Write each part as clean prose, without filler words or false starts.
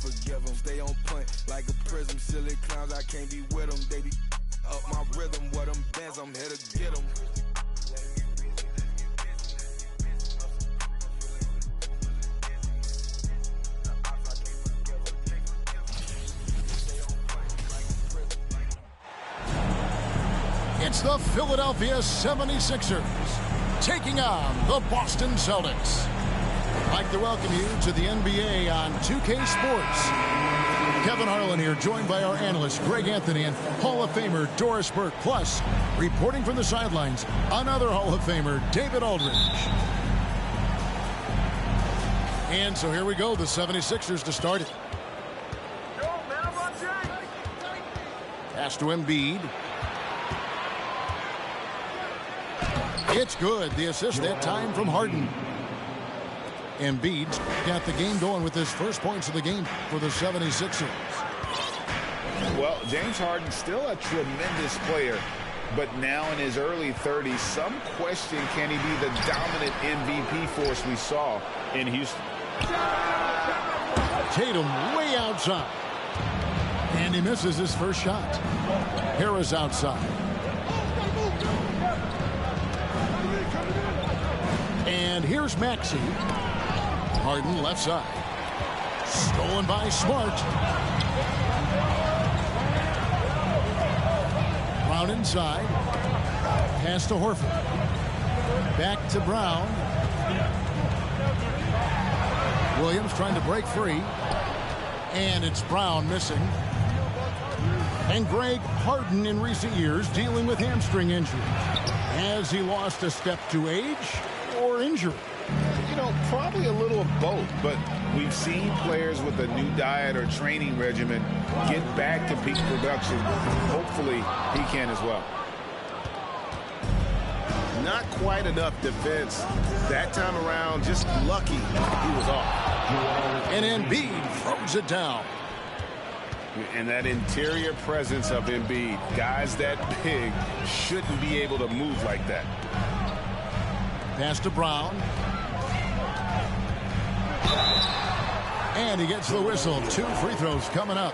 forgive them. Stay on point like a prism. Silly clowns, I can't be with them. They be up my rhythm. What them bands, I'm here to get them. It's the Philadelphia 76ers taking on the Boston Celtics. I'd like to welcome you to the NBA on 2K Sports. Kevin Harlan here, joined by our analyst Greg Anthony and Hall of Famer Doris Burke. Plus, reporting from the sidelines, another Hall of Famer, David Aldridge. And so here we go, the 76ers to start it. Pass to Embiid. It's good. The assist that time from Harden. Embiid's got the game going with his first points of the game for the 76ers. Well, James Harden's still a tremendous player, but now in his early 30s, some question, can he be the dominant MVP force we saw in Houston? Tatum way outside. And he misses his first shot. Harris outside. And here's Maxey. Harden left side. Stolen by Smart. Brown inside. Pass to Horford. Back to Brown. Williams trying to break free. And it's Brown missing. And Greg, Harden in recent years dealing with hamstring injury. Has he lost a step to age or injury? You know, probably a little of both, but we've seen players with a new diet or training regimen get back to peak production. Hopefully, he can as well. Not quite enough defense. That time around, just lucky he was off. And Embiid throws it down. And that interior presence of Embiid, guys that big shouldn't be able to move like that. Pass to Brown. And he gets the whistle. 2 free throws coming up.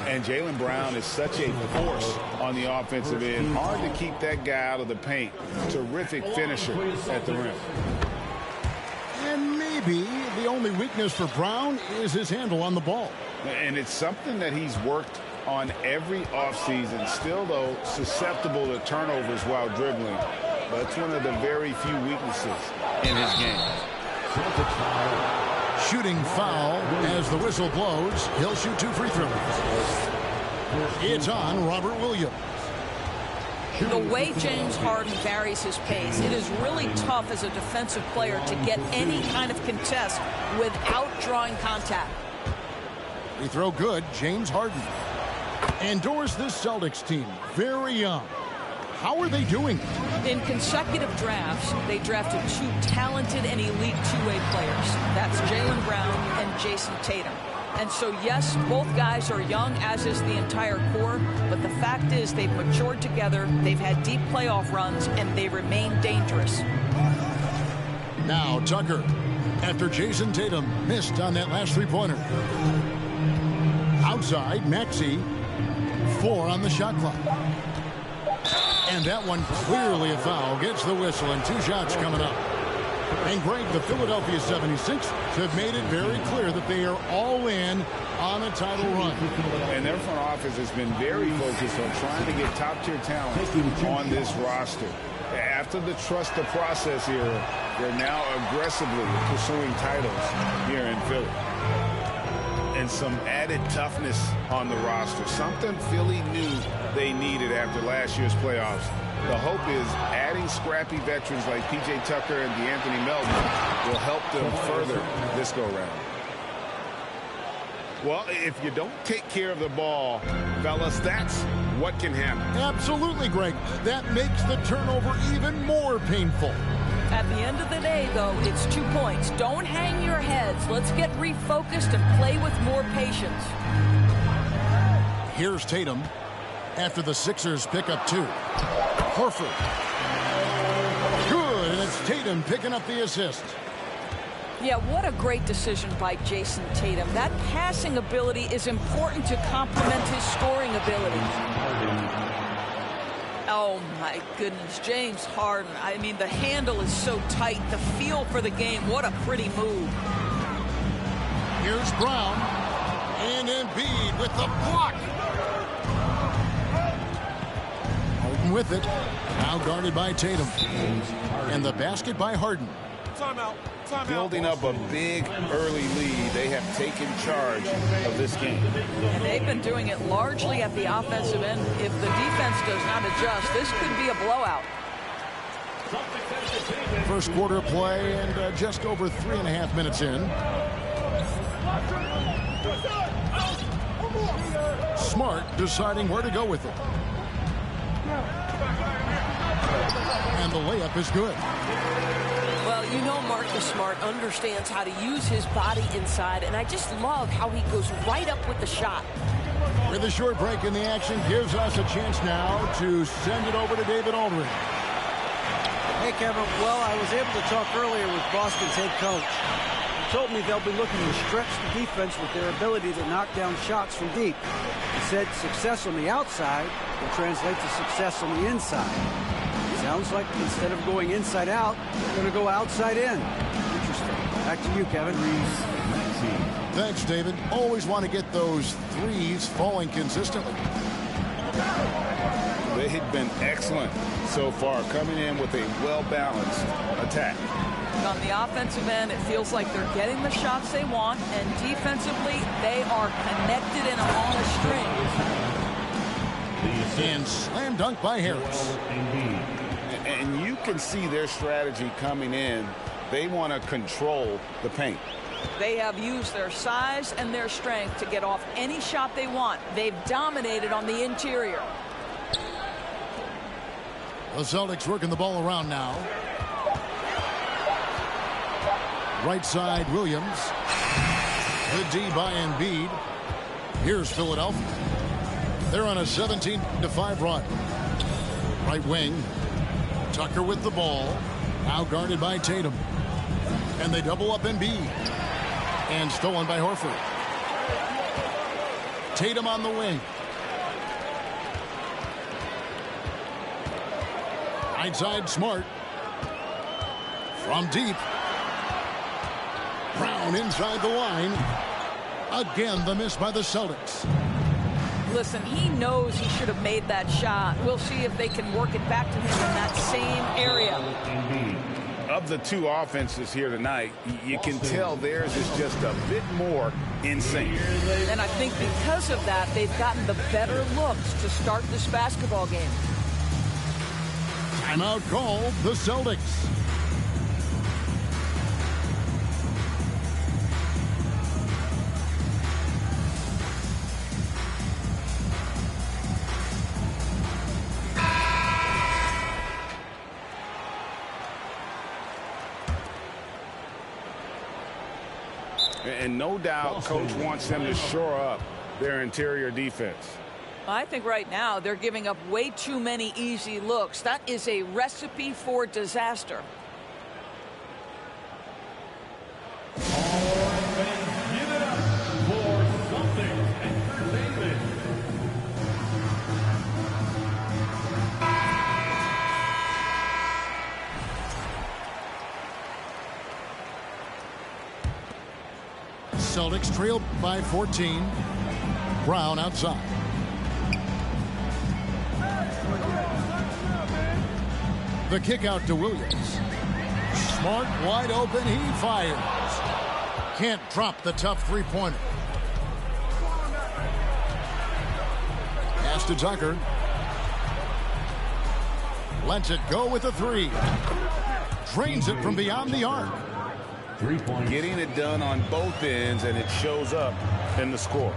And Jaylen Brown is such a force on the offensive end. Hard to keep that guy out of the paint. Terrific finisher at the rim. And maybe the only weakness for Brown is his handle on the ball. And it's something that he's worked on every offseason. Still, though, susceptible to turnovers while dribbling. But it's one of the very few weaknesses in his game. Shooting foul as the whistle blows. He'll shoot 2 free throws. It's on Robert Williams. The way James Harden varies his pace, it is really tough as a defensive player to get any kind of contest without drawing contact. Free throw good, James Harden. And Doris, this Celtics team, very young. How are they doing? In consecutive drafts, they drafted 2 talented and elite two-way players. That's Jaylen Brown and Jason Tatum. And so, yes, both guys are young, as is the entire core. But the fact is they've matured together, they've had deep playoff runs, and they remain dangerous. Now Tucker, after Jason Tatum missed on that last three-pointer. Outside, Maxey. 4 on the shot clock. And that one clearly a foul. Gets the whistle, and 2 shots coming up. And Greg, the Philadelphia 76ers have made it very clear that they are all in on a title run. And their front office has been very focused on trying to get top-tier talent on this roster. After the trust the process era, they're now aggressively pursuing titles here in Philly. And some added toughness on the roster. Something Philly knew they needed after last year's playoffs. The hope is adding scrappy veterans like P.J. Tucker and DeAnthony Melton will help them further this go-round. Well, if you don't take care of the ball, fellas, that's what can happen. Absolutely, Greg. That makes the turnover even more painful. At the end of the day, though, it's 2 points. Don't hang your heads. Let's get refocused and play with more patience. Here's Tatum after the Sixers pick up 2. Horford. Good, and it's Tatum picking up the assist. Yeah, what a great decision by Jason Tatum. That passing ability is important to complement his scoring ability. Oh, my goodness. James Harden. I mean, the handle is so tight. The feel for the game. What a pretty move. Here's Brown. And Embiid with the block. Harden with it. Now guarded by Tatum. And the basket by Harden. Timeout. Building up a big early lead, they have taken charge of this game. And they've been doing it largely at the offensive end. If the defense does not adjust, this could be a blowout. First quarter play and just over 3.5 minutes in. Smart deciding where to go with it. And the layup is good. Well, you know Marcus Smart understands how to use his body inside, and I just love how he goes right up with the shot. With a short break in the action, gives us a chance now to send it over to David Aldridge. Hey, Kevin. Well, I was able to talk earlier with Boston's head coach. He told me they'll be looking to stretch the defense with their ability to knock down shots from deep. He said success on the outside will translate to success on the inside. Sounds like instead of going inside out, they're going to go outside in. Interesting. Back to you, Kevin. Thanks, David. Always want to get those threes falling consistently. They've been excellent so far, coming in with a well-balanced attack. On the offensive end, it feels like they're getting the shots they want, and defensively, they are connected and on a string. And slam dunk by Harris. And you can see their strategy coming in. They want to control the paint. They have used their size and their strength to get off any shot they want. They've dominated on the interior. The Celtics working the ball around now. Right side, Williams. Good D by Embiid. Here's Philadelphia. They're on a 17-5 run. Right wing. Tucker with the ball. Now guarded by Tatum. And they double up Embiid. And stolen by Horford. Tatum on the wing. Right side, Smart. From deep. Brown inside the line. Again, the miss by the Celtics. Listen, he knows he should have made that shot. We'll see if they can work it back to him in that same area. Of the two offenses here tonight, you can tell theirs is just a bit more in sync. And I think because of that, they've gotten the better looks to start this basketball game. Timeout called the Celtics. And no doubt coach wants them to shore up their interior defense. I think right now they're giving up way too many easy looks. That is a recipe for disaster. Celtics trailed by 14. Brown outside. The kick out to Williams. Smart wide open. He fires. Can't drop the tough three-pointer. Pass to Tucker. Lets it go with a three. Drains it from beyond the arc. 3 points. Getting it done on both ends, and it shows up in the score.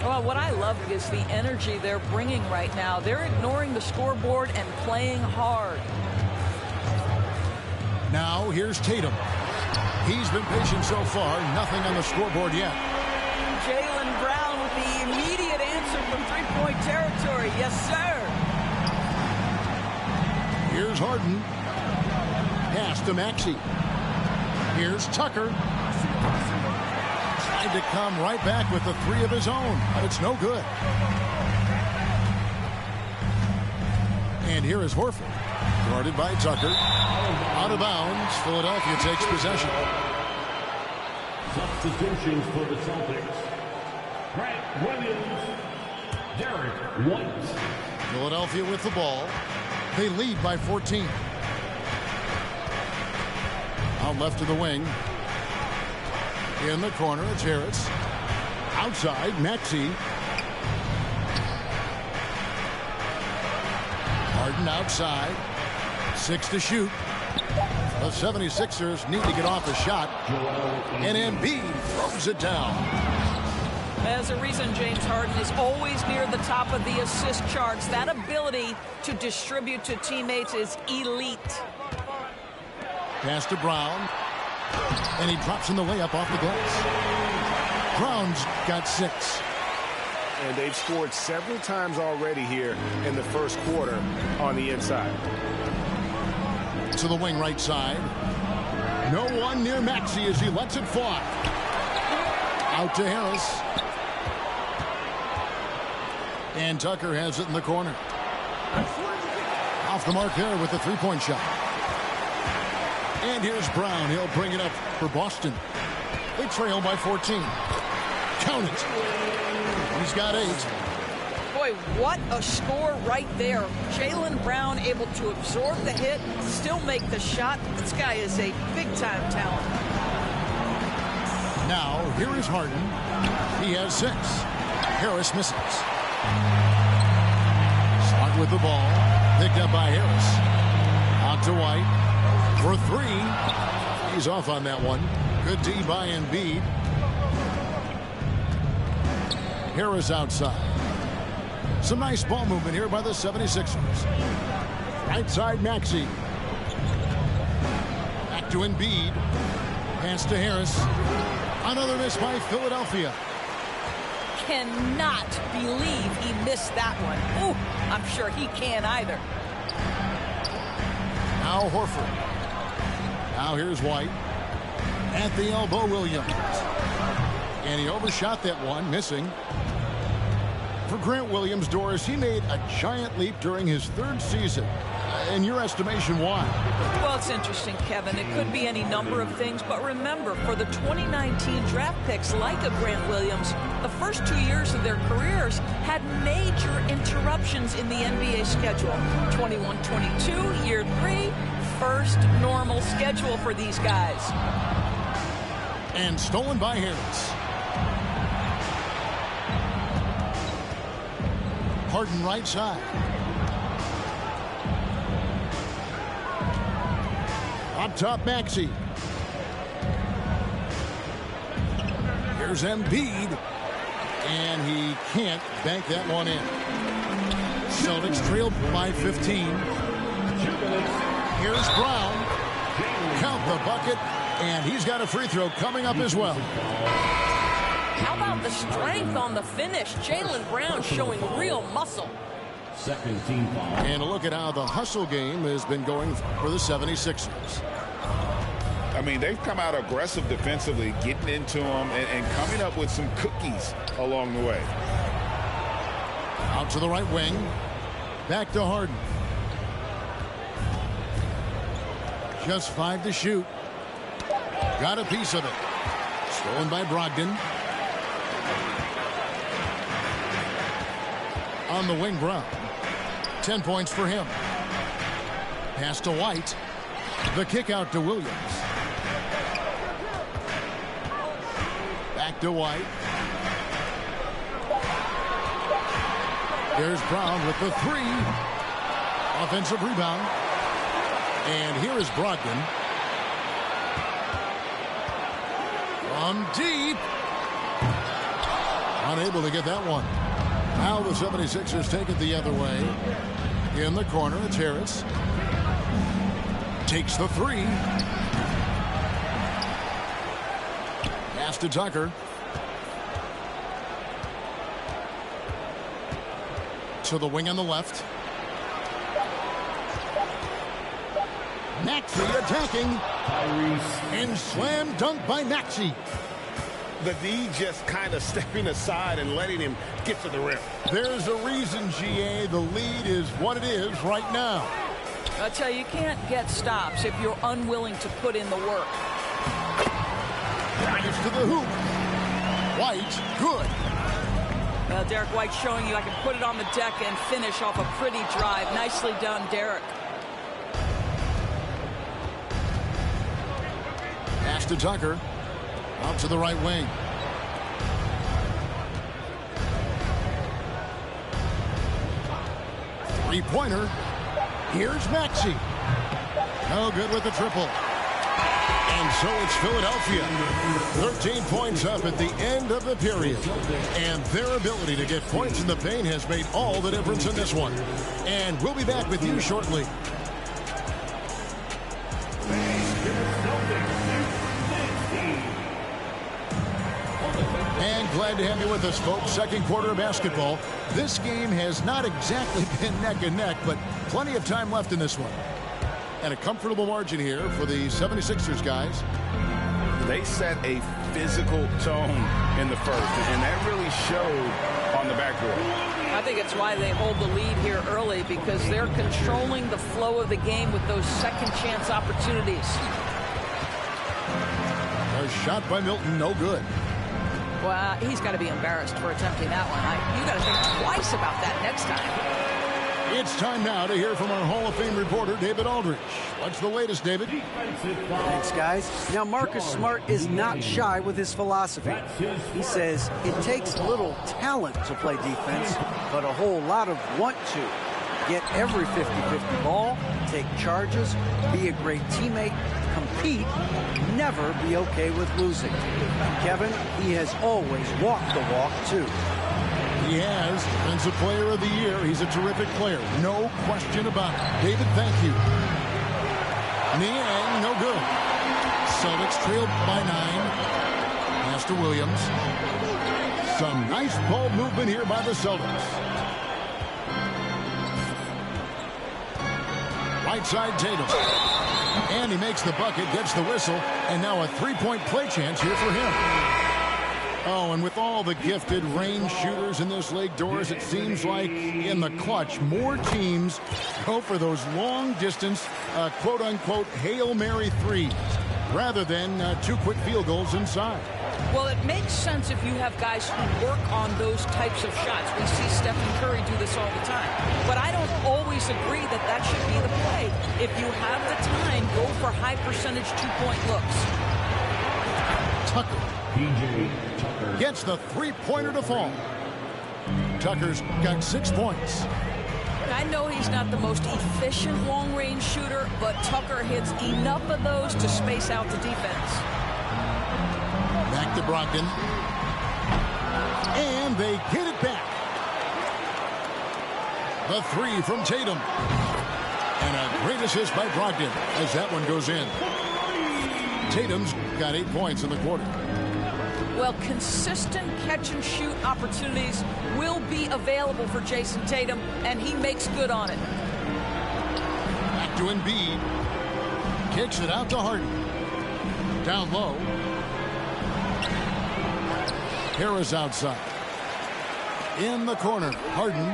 Well, what I love is the energy they're bringing right now. They're ignoring the scoreboard and playing hard. Now here's Tatum. He's been patient so far. Nothing on the scoreboard yet. Jaylen Brown with the immediate answer from three-point territory. Yes, sir. Here's Harden. Pass to Maxey. Here's Tucker. tried to come right back with the three of his own, but it's no good. And here is Horford, guarded by Tucker. Out of bounds, Philadelphia takes possession. Substitutions for the Celtics. Grant Williams, Derek White. Philadelphia with the ball. They lead by 14. Out left to the wing. In the corner, it's Harris. Outside, Maxey. Harden outside. 6 to shoot. The 76ers need to get off a shot. And Embiid throws it down. There's a reason James Harden is always near the top of the assist charts. That ability to distribute to teammates is elite. Pass to Brown. And he drops in the layup off the glass. Brown's got 6. And they've scored several times already here in the first quarter on the inside. To the wing right side. No one near Maxey as he lets it fly. Out to Harris. And Tucker has it in the corner. Off the mark there with the three-point shot. And here's Brown. He'll bring it up for Boston. They trail by 14. Count it. He's got 8. Boy, what a score right there. Jaylen Brown able to absorb the hit, still make the shot. This guy is a big-time talent. Now, here is Harden. He has 6. Harris misses. Smart with the ball. Picked up by Harris. Out to White. For 3. He's off on that one. Good D by Embiid. Harris outside. Some nice ball movement here by the 76ers. Right side, Maxey. Back to Embiid. Pass to Harris. Another miss by Philadelphia. Cannot believe he missed that one. Ooh, I'm sure he can't either. Now Horford. Now here's White. At the elbow, Williams. And he overshot that one, missing. For Grant Williams, Doris, he made a giant leap during his 3rd season. In your estimation, why? Well, it's interesting, Kevin. It could be any number of things, but remember, for the 2019 draft picks like a Grant Williams, the first 2 years of their careers had major interruptions in the NBA schedule. 21-22, year 3, first normal schedule for these guys. And stolen by Harris. Harden right side. Up top, Maxey. Here's Embiid. And he can't bank that one in. Celtics trailed by 15. Here's Brown. Count the bucket. And he's got a free throw coming up as well. How about the strength on the finish? Jaylen Brown showing real muscle. Second team foul. And a look at how the hustle game has been going for the 76ers. I mean, they've come out aggressive defensively, getting into them and coming up with some cookies along the way. Out to the right wing. Back to Harden. Just 5 to shoot. Got a piece of it. Stolen by Brogdon. On the wing, Brown. 10 points for him. Pass to White. The kick out to Williams. Back to White. There's Brown with the 3. Offensive rebound. And here is Brogdon. From deep. Unable to get that one. Now the 76ers take it the other way. In the corner, it's Harris. Takes the 3. Pass to Tucker. To the wing on the left. Maxey attacking. And slam dunk by Maxey. The D just kind of stepping aside and letting him get to the rim. There's a reason, GA. The lead is what it is right now. I tell you, you can't get stops if you're unwilling to put in the work. Drives to the hoop. White, good. Well, Derek White showing you I can put it on the deck and finish off a pretty drive. Nicely done, Derek. Pass to Tucker. Out to the right wing. Three-pointer. Here's Maxey. No good with the triple. And so it's Philadelphia. 13 points up at the end of the period. And their ability to get points in the paint has made all the difference in this one. And we'll be back with you shortly. And glad to have you with us, folks. Second quarter of basketball. This game has not exactly been neck and neck, but plenty of time left in this one. And a comfortable margin here for the 76ers guys. They set a physical tone in the first, and that really showed on the backboard. I think it's why they hold the lead here early, because they're controlling the flow of the game with those second chance opportunities. A shot by Milton, no good. Well, he's got to be embarrassed for attempting that one. You got to think twice about that next time. It's time now to hear from our Hall of Fame reporter, David Aldridge. What's the latest, David? Thanks, guys. Now, Marcus Smart is not shy with his philosophy. He says it takes little talent to play defense, but a whole lot of want to. Get every 50-50 ball, take charges, be a great teammate, compete, never be okay with losing. Kevin, he has always walked the walk, too. He has. Defensive Player of the Year. He's a terrific player. No question about it. David, thank you. Niang, no good. Celtics trailed by 9. Pass to Williams. Some nice ball movement here by the Celtics. Right side, Tatum. And he makes the bucket, gets the whistle, and now a three-point play chance here for him. Oh, and with all the gifted range shooters in this league, Doris, it seems like in the clutch, more teams go for those long-distance, quote-unquote, Hail Mary threes, rather than 2 quick field goals inside. Well, it makes sense if you have guys who work on those types of shots. We see Stephen Curry do this all the time. But I don't always agree that that should be the play. If you have the time, go for high-percentage 2-point looks. Tucker. Tucker gets the three-pointer to fall. Tucker's got 6 points. I know he's not the most efficient long-range shooter, but Tucker hits enough of those to space out the defense. Back to Brogdon. And they get it back. The three from Tatum. And a great assist by Brogdon as that one goes in. Tatum's got 8 points in the quarter. Well, consistent catch-and-shoot opportunities will be available for Jason Tatum, and he makes good on it. Back to Embiid. Kicks it out to Harden. Down low. Harris outside. In the corner, Harden.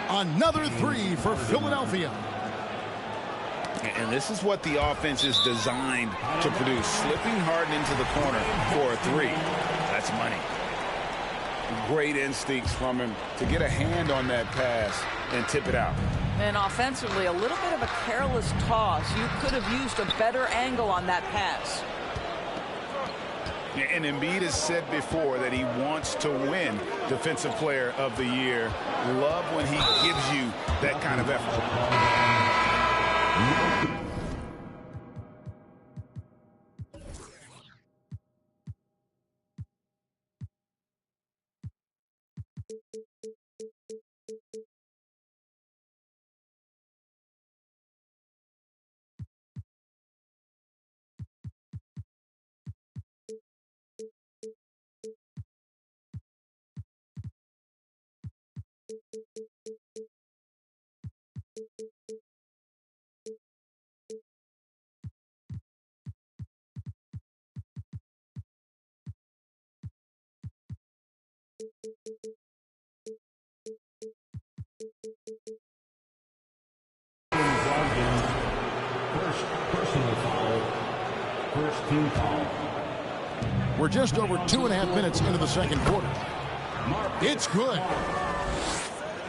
Another three for Philadelphia. And this is what the offense is designed to produce. Slipping Harden into the corner for a three. That's money. Great instincts from him to get a hand on that pass and tip it out. And offensively, a little bit of a careless toss. You could have used a better angle on that pass. And Embiid has said before that he wants to win Defensive Player of the Year. Love when he gives you that kind of effort. First personal foul. First team foul. We're just over 2.5 minutes into the second quarter. It's good.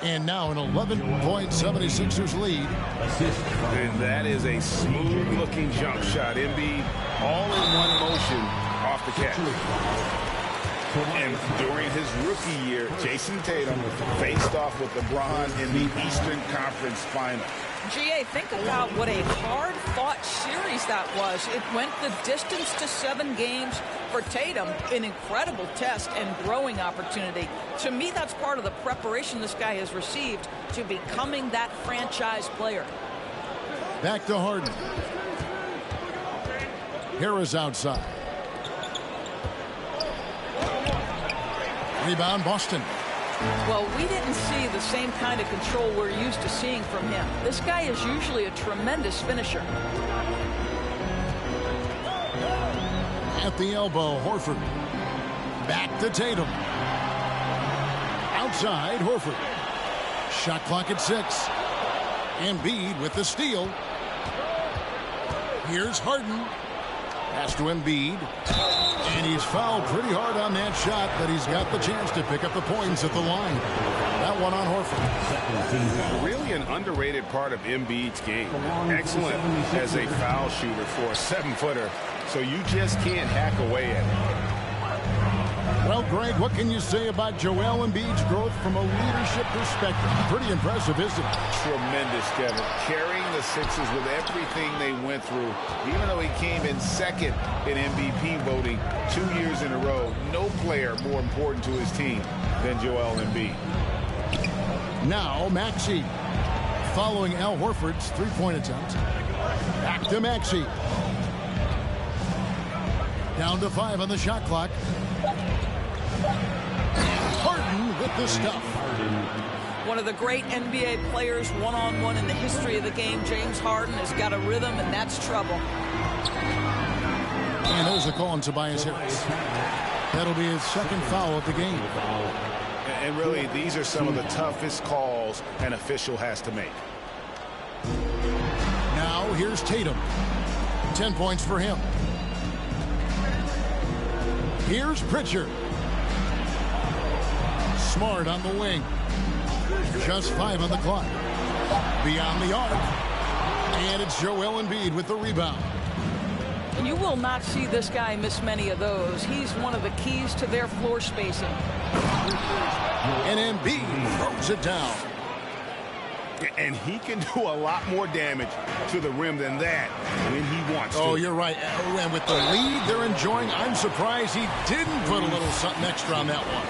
And now an 11-point 76ers lead. And that is a smooth-looking jump shot. Embiid all in one motion off the catch. And during his rookie year, Jason Tatum faced off with LeBron in the Eastern Conference Final. GA, think about what a hard-fought series that was. It went the distance to 7 games for Tatum, an incredible test and growing opportunity. To me, that's part of the preparation this guy has received to becoming that franchise player. Back to Harden. Harris outside. Rebound, Boston. Well, we didn't see the same kind of control we're used to seeing from him. This guy is usually a tremendous finisher. At the elbow, Horford. Back to Tatum. Outside, Horford. Shot clock at 6. Embiid with the steal. Here's Harden. Pass to Embiid. And he's fouled pretty hard on that shot, but he's got the chance to pick up the points at the line. That one on Horford. Really an underrated part of Embiid's game. Excellent as a foul shooter for a 7-footer, so you just can't hack away at it. Well, Greg, what can you say about Joel Embiid's growth from a leadership perspective? Pretty impressive, isn't it? Tremendous, Kevin. Carrying the Sixers with everything they went through. Even though he came in second in MVP voting 2 years in a row, no player more important to his team than Joel Embiid. Now, Maxey. Following Al Horford's three-point attempt. Back to Maxey. Down to 5 on the shot clock. Harden with the stuff. One of the great NBA players one-on-one in the history of the game, James Harden, has got a rhythm, and that's trouble. And there's a call on Tobias Harris. That'll be his second foul of the game. And really, these are some of the toughest calls an official has to make. Now, here's Tatum. 10 points for him. Here's Pritchard. Smart on the wing. Just 5 on the clock. Beyond the arc. And it's Joel Embiid with the rebound. You will not see this guy miss many of those. He's one of the keys to their floor spacing. And Embiid throws it down. And he can do a lot more damage to the rim than that when he wants to. Oh, you're right. And with the lead they're enjoying, I'm surprised he didn't put a little something extra on that one.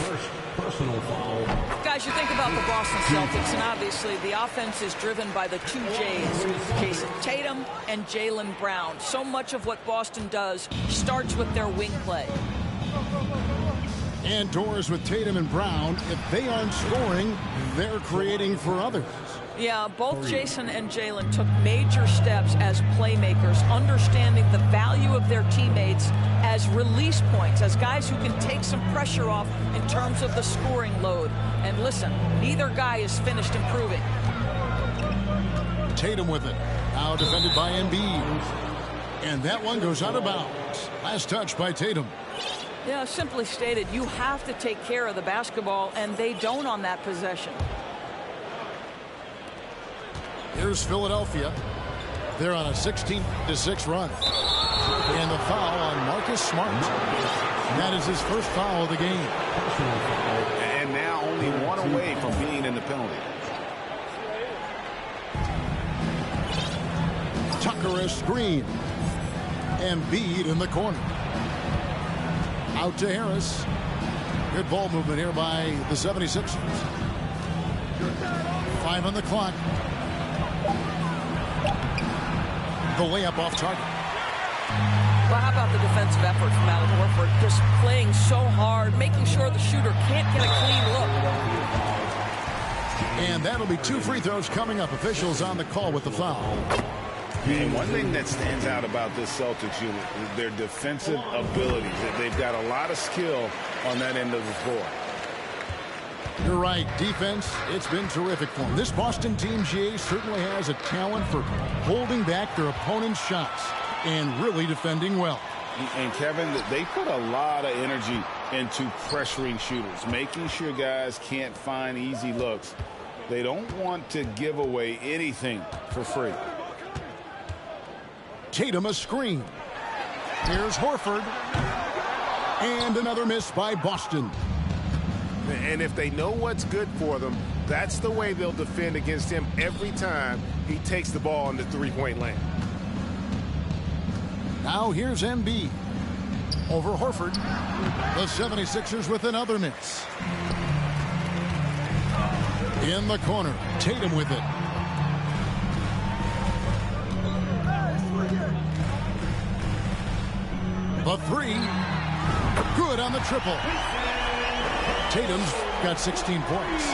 First personal foul. Guys, you think about the Boston Celtics, and obviously the offense is driven by the 2 J's, Jason Tatum and Jaylen Brown. So much of what Boston does starts with their wing play. And doors with Tatum and Brown, if they aren't scoring, they're creating for others. Yeah, both Jason and Jaylen took major steps as playmakers, understanding the value of their teammates as release points, as guys who can take some pressure off in terms of the scoring load. And listen, neither guy is finished improving. Tatum with it. Now defended by Embiid. And that one goes out of bounds. Last touch by Tatum. Yeah, simply stated, you have to take care of the basketball, and they don't on that possession. Here's Philadelphia. They're on a 16-6 run. And the foul on Marcus Smart. That is his first foul of the game. And now only one away from being in the penalty. Tucker a screen. Embiid in the corner. Out to Harris. Good ball movement here by the 76ers. 5 on the clock. The layup off target. Well, how about the defensive effort from Al Horford? Just playing so hard, making sure the shooter can't get a clean look. And that'll be 2 free throws coming up. Officials on the call with the foul. And one thing that stands out about this Celtics unit is their defensive abilities. They've got a lot of skill on that end of the floor. You're right. Defense, it's been terrific for them. This Boston team, GA, certainly has a talent for holding back their opponent's shots and really defending well. And, Kevin, they put a lot of energy into pressuring shooters, making sure guys can't find easy looks. They don't want to give away anything for free. Tatum a screen. Here's Horford. And another miss by Boston. And if they know what's good for them, that's the way they'll defend against him every time he takes the ball in the three-point lane. Now here's Embiid. Over Horford. The 76ers with another miss. In the corner. Tatum with it. The three. Good on the triple. Tatum's got 16 points.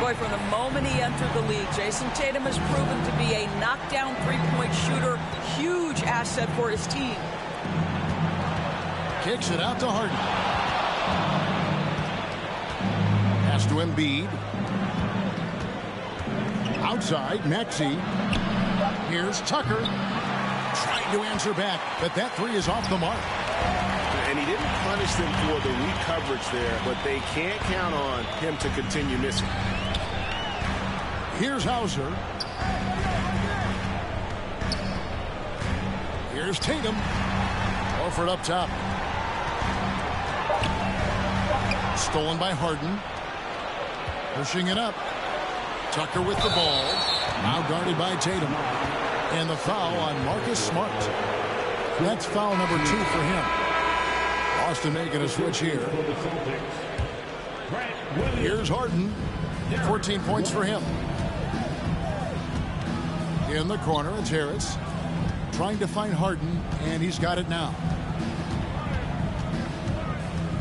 Boy, from the moment he entered the league, Jason Tatum has proven to be a knockdown three-point shooter. Huge asset for his team. Kicks it out to Harden. Pass to Embiid. Outside, Maxey. Here's Tucker. Trying to answer back, but that three is off the mark. And he didn't punish them for the weak coverage there, but they can't count on him to continue missing. Here's Hauser. Here's Tatum. Horford up top. Stolen by Harden. Pushing it up. Tucker with the ball. Now guarded by Tatum. And the foul on Marcus Smart. That's foul number 2 for him. Boston making a switch here. Here's Harden. 14 points for him. In the corner, it's Harris. Trying to find Harden, and he's got it now.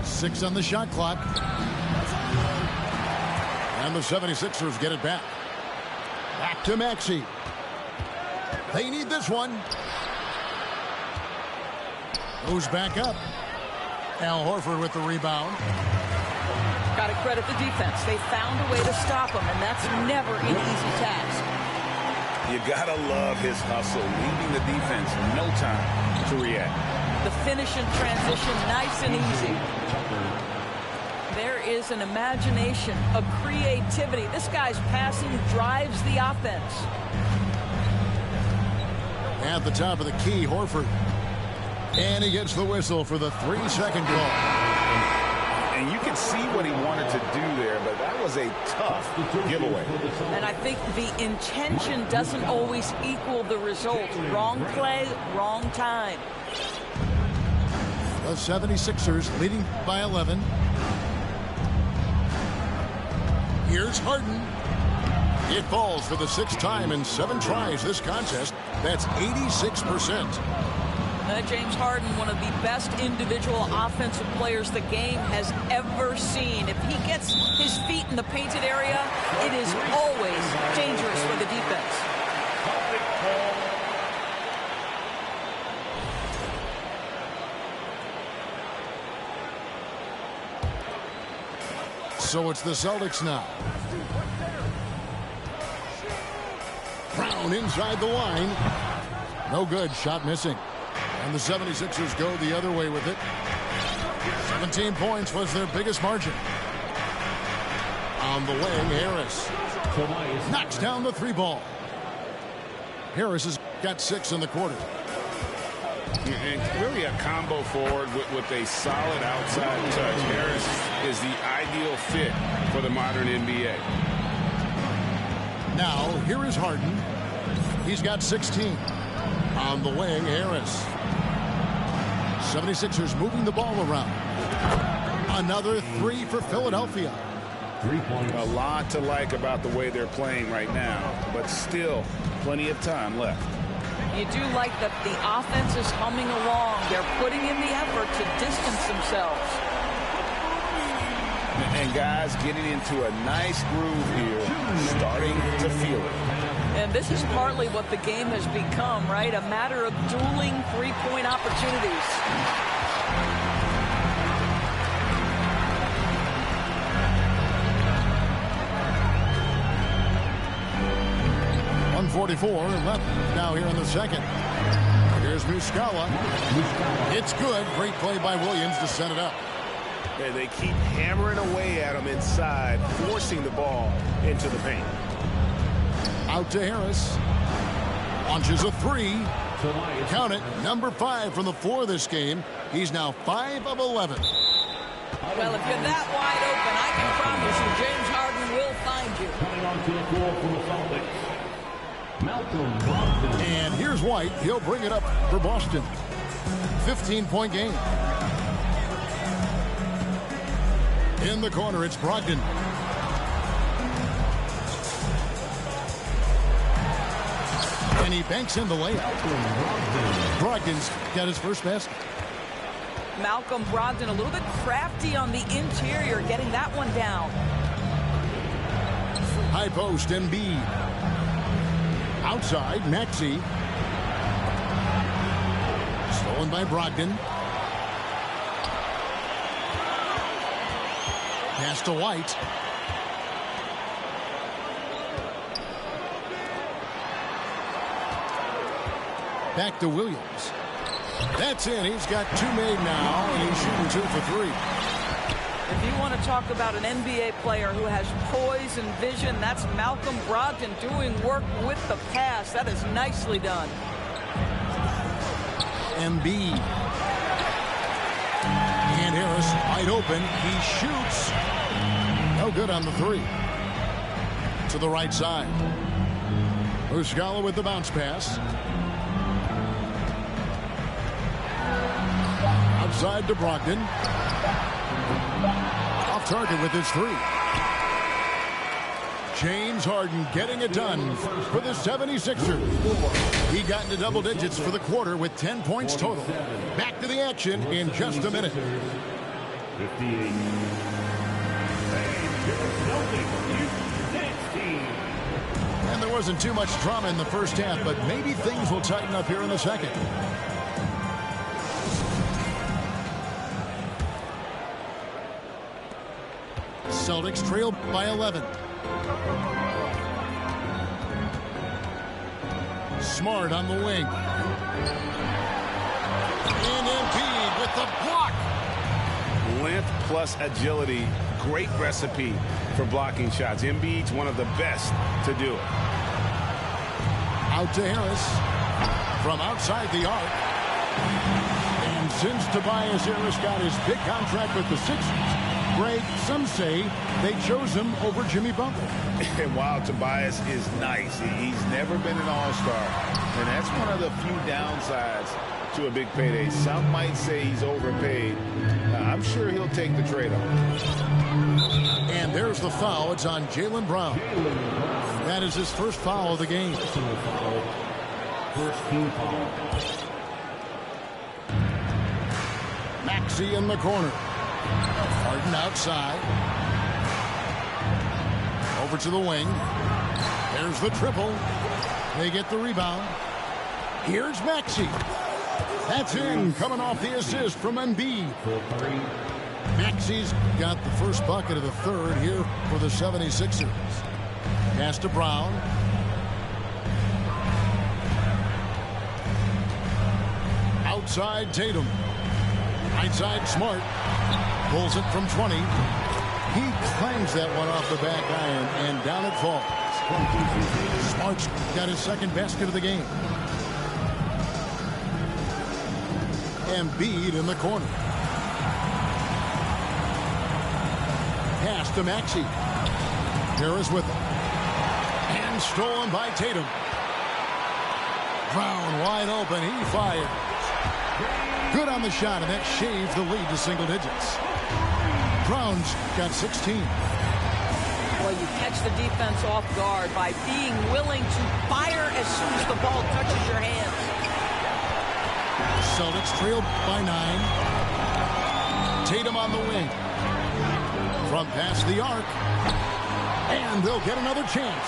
6 on the shot clock. And the 76ers get it back. Back to Maxey. They need this one. Goes back up. Al Horford with the rebound. Got to credit the defense. They found a way to stop him, and that's never an easy task. You gotta love his hustle, leaving the defense no time to react. The finish in transition, nice and easy. There is an imagination, a creativity. This guy's passing drives the offense. At the top of the key, Horford. And he gets the whistle for the 3-second call. And you can see what he wanted to do there, but that was a tough giveaway. And I think the intention doesn't always equal the result. Wrong play, wrong time. The 76ers leading by 11. Here's Harden. It falls for the 6th time in 7 tries this contest. That's 86%. James Harden, one of the best individual offensive players the game has ever seen. If he gets his feet in the painted area, it is always dangerous for the defense. So it's the Celtics now. Brown inside the line. No good. Shot missing. And the 76ers go the other way with it. 17 points was their biggest margin. On the wing, Harris knocks down the 3 ball. Harris has got 6 in the quarter. And really a combo forward with a solid outside touch. Harris is the ideal fit for the modern NBA. Now, here is Harden. He's got 16. On the wing, Harris. 76ers moving the ball around. Another 3 for Philadelphia. 3 points. A lot to like about the way they're playing right now, but still plenty of time left. You do like that the offense is humming along. They're putting in the effort to distance themselves. And guys getting into a nice groove here, starting to feel it. And this is partly what the game has become, right? A matter of dueling three-point opportunities. 1:44 left now here in the second. Here's Muscala. It's good. Great play by Williams to set it up. And they keep hammering away at him inside, forcing the ball into the paint. Out to Harris. Launches a three. Count it. Number 5 from the floor this game. He's now 5 of 11. Well, if you're that wide open, I can promise you James Harden will find you. Coming onto the floor for the Celtics, Malcolm Brogdon. And here's White. He'll bring it up for Boston. 15-point game. In the corner, it's Brogdon. And he banks in the layup. Brogdon's got his first basket. Malcolm Brogdon a little bit crafty on the interior, getting that one down. High post, Embiid. Outside, Maxey. Stolen by Brogdon. Pass to White. Back to Williams. That's in. He's got 2 made now, and he's shooting 2 for 3. If you want to talk about an NBA player who has poise and vision, that's Malcolm Brogdon doing work with the pass. That is nicely done. Embiid. And Harris wide open. He shoots. No good on the 3. To the right side. Muscala with the bounce pass. Outside to Brogdon. Off target with his 3. James Harden getting it done for the 76ers. He got into double digits for the quarter with 10 points total. Back to the action in just a minute. 58. And there wasn't too much drama in the first half, but maybe things will tighten up here in the second. Celtics trail by 11. Smart on the wing. And Embiid with the block. Length plus agility. Great recipe for blocking shots. Embiid's one of the best to do it. Out to Harris. From outside the arc. And since Tobias Harris got his big contract with the Sixers, Greg, some say they chose him over Jimmy Butler. And while Tobias is nice, he's never been an all-star. And that's one of the few downsides to a big payday. Some might say he's overpaid. I'm sure he'll take the trade-off. And there's the foul. It's on Jaylen Brown. That is his first foul of the game. First team foul. Maxey in the corner. Harden outside. Over to the wing. There's the triple. They get the rebound. Here's Maxey. That's in, coming off the assist from Embiid. Maxey's got the first bucket of the third here for the 76ers. Pass to Brown. Outside Tatum. Right side Smart. Pulls it from 20. He clangs that one off the back iron, and down it falls. Smart's got his second basket of the game. Embiid in the corner. Pass to Maxey. Harris with it. And stolen by Tatum. Brown wide open. He fires. Good on the shot, and that shaves the lead to single digits. Brown's got 16. Well, you catch the defense off guard by being willing to fire as soon as the ball touches your hands. Celtics trail by 9. Tatum on the wing. From past the arc. And they'll get another chance.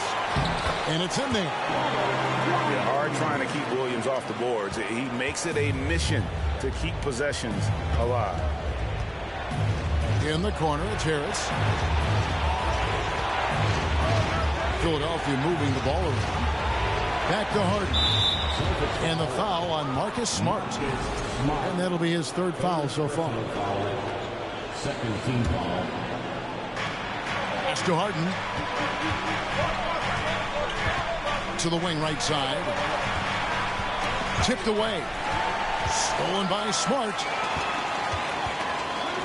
And it's in there. Yeah, hard trying to keep Williams off the boards. He makes it a mission to keep possessions alive. In the corner, it's Harris. Philadelphia moving the ball around. Back to Harden. And the foul on Marcus Smart. And that'll be his third foul so far. Second team foul. Pass to Harden. To the wing right side. Tipped away. Stolen by Smart.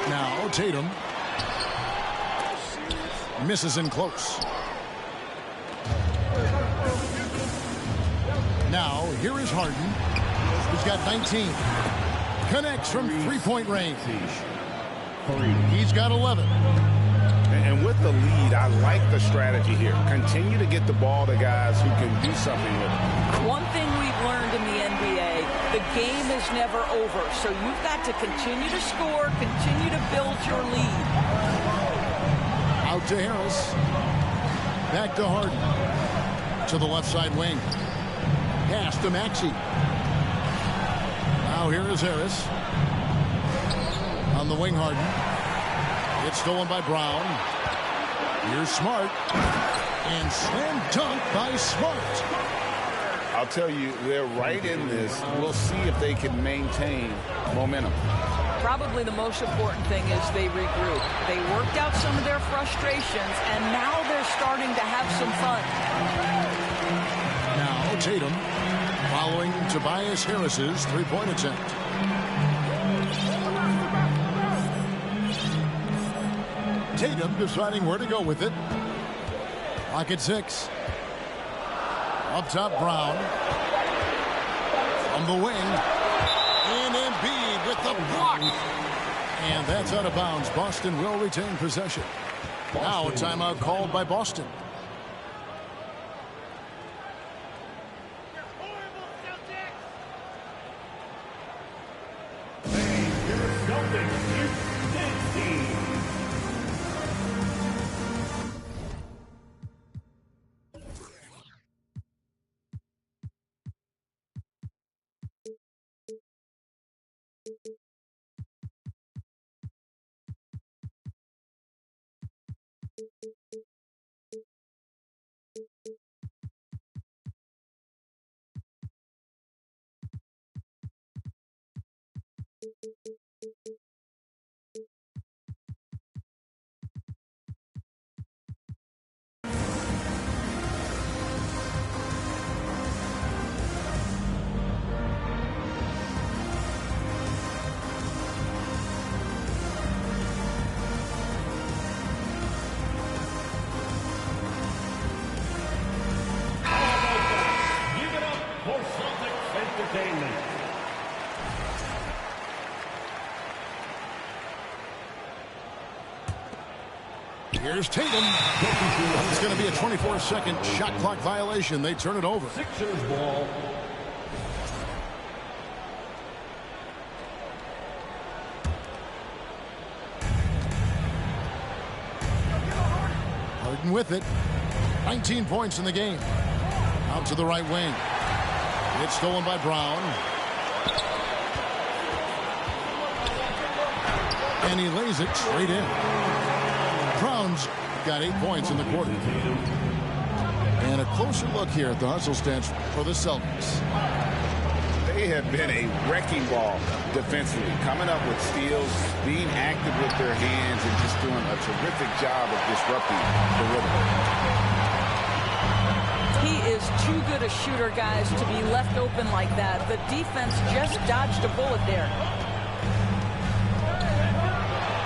Now Tatum. Misses in close. Now here is Harden. He's got 19. Connects from three-point range. He's got 11. And with the lead, I like the strategy here. Continue to get the ball to guys who can do something with it. One thing we've learned in the NBA, the game is never over. So you've got to continue to score, continue to build your lead. Out to Harris. Back to Harden. To the left side wing. Pass to Maxey. Now here is Harris. On the wing, Harden. It's stolen by Brown. Here's Smart. And slam dunk by Smart. I'll tell you, they're right in this. We'll see if they can maintain momentum. Probably the most important thing is they regroup. They worked out some of their frustrations, and now they're starting to have some fun. Now Tatum following Tobias Harris's three-point attempt. Tatum deciding where to go with it. Clock at 6. Up top, Brown. From the wing. And Embiid with the block. And that's out of bounds. Boston will retain possession. Now a timeout called by Boston. Here's Tatum. It's going to be a 24-second shot clock violation. They turn it over. Sixers ball. Harden with it. 19 points in the game. Out to the right wing. It's stolen by Brown. And he lays it straight in. Brown's got 8 points in the quarter. And a closer look here at the hustle stance for the Celtics. They have been a wrecking ball defensively, coming up with steals, being active with their hands, and just doing a terrific job of disrupting the rhythm. He is too good a shooter, guys, to be left open like that. The defense just dodged a bullet there.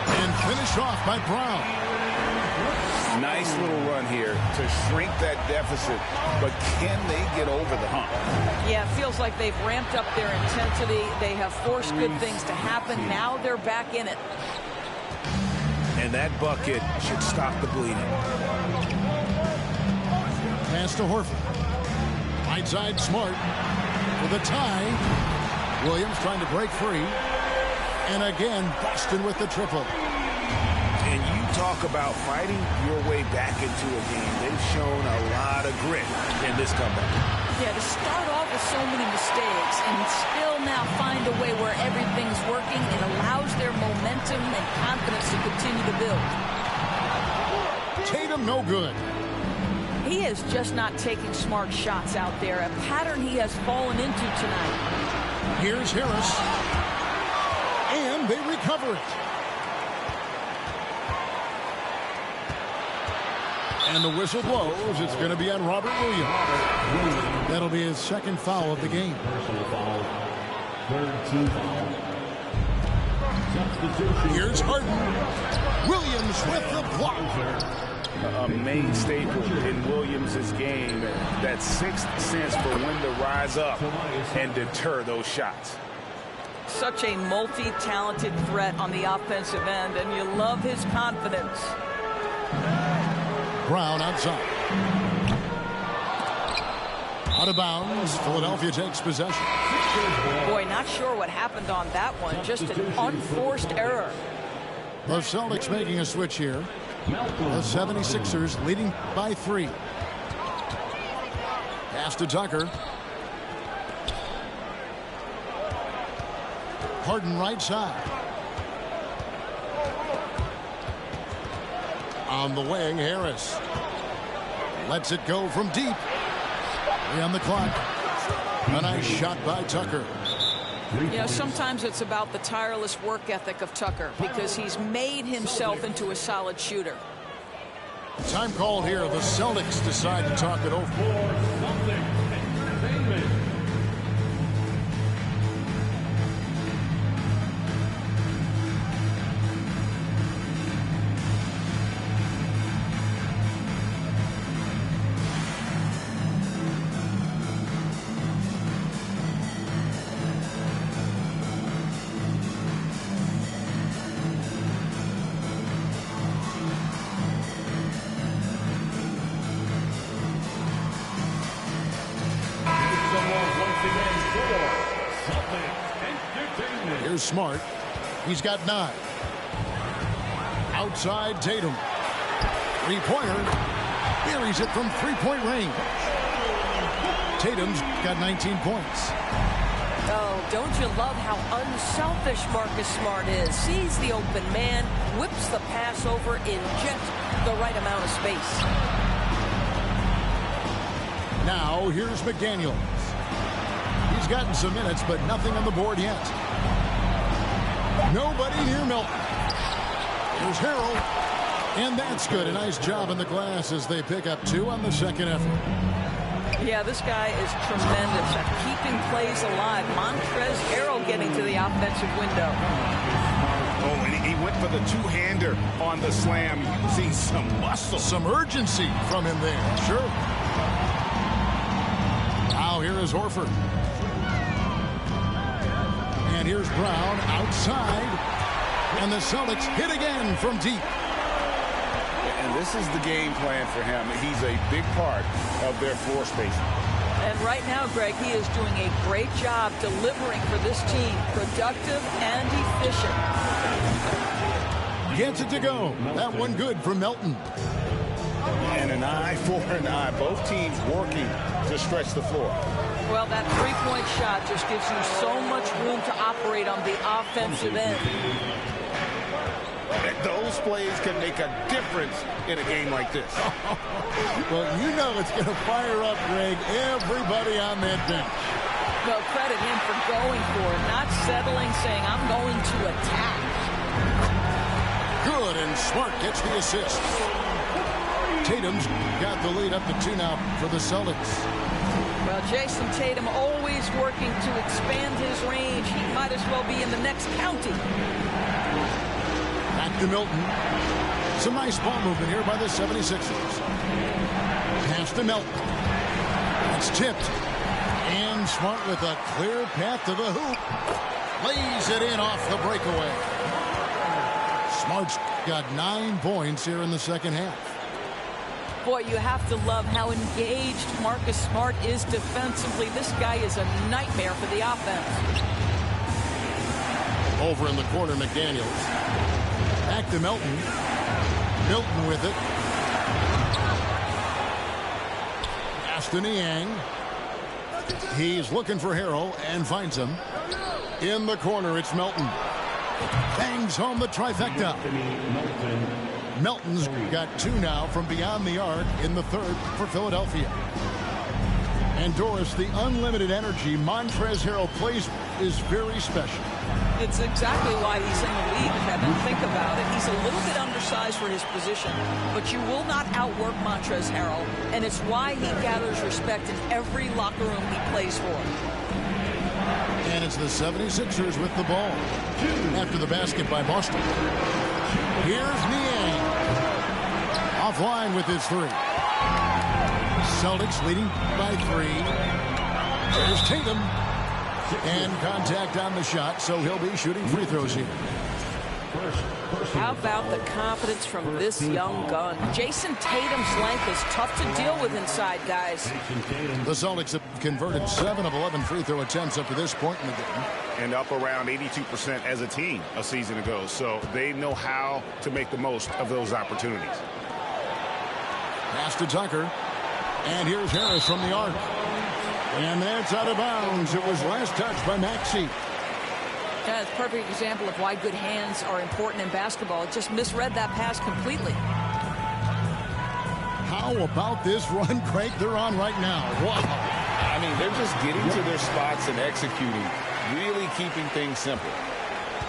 And finished off by Brown. Nice little run here to shrink that deficit, but can they get over the hump? Yeah, it feels like they've ramped up their intensity. They have forced good things to happen. Now they're back in it. And that bucket should stop the bleeding. Pass to Horford. Right side, Smart. With a tie. Williams trying to break free. And again, Boston with the triple. And you talk about fighting your way back into a game. They've shown a lot of grit in this comeback. Yeah, to start off with so many mistakes and still now find a way where everything's working, it allows their momentum and confidence to continue to build. Tatum no good. He is just not taking smart shots out there, a pattern he has fallen into tonight. Here's Harris. And they recover it. And the whistle blows. It's going to be on Robert Williams. That'll be his second foul of the game. Personal foul. Third team foul. Substitution. Here's Harden. Williams with the block. A main staple in Williams' game, that sixth sense for when to rise up and deter those shots. Such a multi-talented threat on the offensive end, and you love his confidence. Brown outside. Out of bounds. Philadelphia takes possession. Boy, not sure what happened on that one. Just an unforced error. The Celtics making a switch here. The 76ers leading by 3. Pass to Tucker. Harden right side. On the wing, Harris. Lets it go from deep. 3 on the clock. A nice shot by Tucker. You know, sometimes it's about the tireless work ethic of Tucker because he's made himself into a solid shooter. Time called here. The Celtics decide to talk it over. Here's Smart. He's got 9. Outside Tatum. 3-pointer. Buries it from 3-point range. Tatum's got 19 points. Oh, don't you love how unselfish Marcus Smart is? Sees the open man, whips the pass over in just the right amount of space. Now here's McDaniels. He's gotten some minutes, but nothing on the board yet. Nobody near Milton. Here's Harrell. And that's good. A nice job in the glass as they pick up 2 on the second effort. Yeah, this guy is tremendous at keeping plays alive. Montrezl Harrell getting to the offensive window. Oh, and he went for the two-hander on the slam. You see some muscle. Some urgency from him there. Sure. Now here is Horford. And here's Brown outside. And the Celtics hit again from deep. And this is the game plan for him. He's a big part of their floor spacing. And right now, Greg, he is doing a great job delivering for this team. Productive and efficient. Gets it to go. That one good for Melton. And an eye for an eye. Both teams working to stretch the floor. Well, that three-point shot just gives you so much room to operate on the offensive end. And those plays can make a difference in a game like this. Well, you know it's going to fire up, Greg, everybody on that bench. Well, credit him for going for it, not settling, saying, I'm going to attack. Good, and Smart gets the assist. Tatum's got the lead up to 2 now for the Celtics. Well, Jason Tatum always working to expand his range. He might as well be in the next county. Back to Milton. Some nice ball movement here by the 76ers. Pass to Milton. It's tipped. And Smart with a clear path to the hoop. Lays it in off the breakaway. Smart's got 9 points here in the second half. Boy, you have to love how engaged Marcus Smart is defensively. This guy is a nightmare for the offense. Over in the corner, McDaniels. Back to Melton. Milton with it. Aston Yang. He's looking for Harrell and finds him. In the corner, it's Melton. Bangs home the trifecta. Melton's got 2 now from beyond the arc in the third for Philadelphia. And Doris, the unlimited energy Montrezl Harrell plays is very special. It's exactly why he's in the league, Kevin. Think about it. He's a little bit undersized for his position, but you will not outwork Montrezl Harrell, and it's why he gathers respect in every locker room he plays for. And it's the 76ers with the ball. After the basket by Boston. Here's Niang. Offline with his 3. Celtics leading by 3. There's Tatum. And contact on the shot, so he'll be shooting free throws here. How about the confidence from this young gun? Jason Tatum's length is tough to deal with inside, guys. The Celtics have converted 7 of 11 free throw attempts up to this point in the game. And up around 82% as a team a season ago. So they know how to make the most of those opportunities. Pass to Tucker. And here's Harris from the arc. And that's out of bounds. It was last touched by Maxey. Yeah, it's a perfect example of why good hands are important in basketball. It just misread that pass completely. How about this run crank they're on right now? Wow. I mean, they're just getting to their spots and executing, really keeping things simple.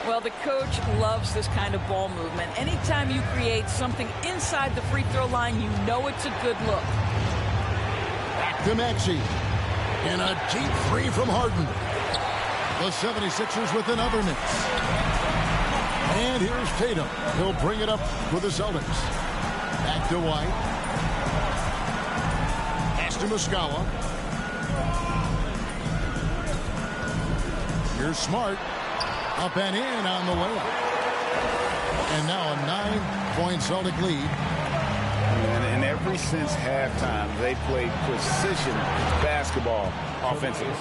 Well, the coach loves this kind of ball movement. Anytime you create something inside the free throw line, you know it's a good look. Back to Maxey. And a deep 3 from Harden. The 76ers with another miss. And here's Tatum. He'll bring it up for the Celtics. Back to White. Pass to Muscala. Here's Smart. Up and in on the layup. And now a 9-point Celtic lead. And ever since halftime, they played precision basketball offensively.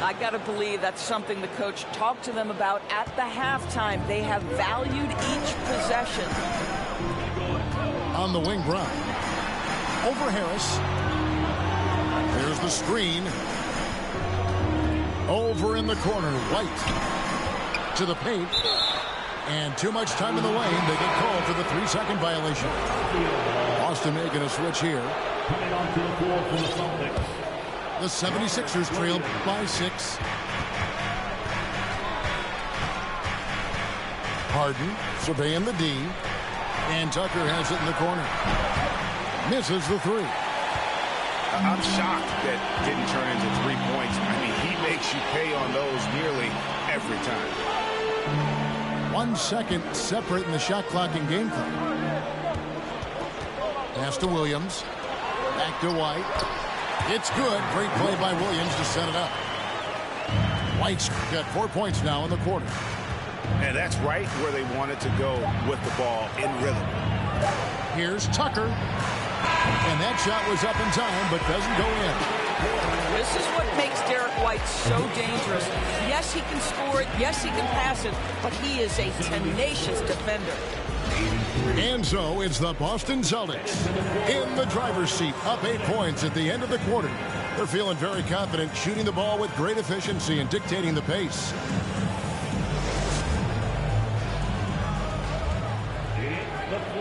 I got to believe that's something the coach talked to them about at the halftime. They have valued each possession. On the wing, Brown. Over Harris. There's the screen. Over in the corner, White. To the paint. And too much time in the lane. They get called for the 3-second violation. Boston making a switch here. Coming onto the floor for the Celtics. The 76ers trail by 6. Harden surveying the D. And Tucker has it in the corner. Misses the 3. I'm shocked that didn't turn into 3 points. I mean, he makes you pay on those nearly every time. 1 second separating the shot clock and game clock. Pass to Williams. Back to White. It's good. Great play by Williams to set it up. White's got 4 points now in the quarter. And that's right where they wanted to go with the ball in rhythm. Here's Tucker. And that shot was up in time, but doesn't go in. This is what makes Derek White so dangerous. Yes, he can score it. Yes, he can pass it. But he is a tenacious defender. And so it's the Boston Celtics in the driver's seat, up 8 points at the end of the quarter. They're feeling very confident, shooting the ball with great efficiency and dictating the pace.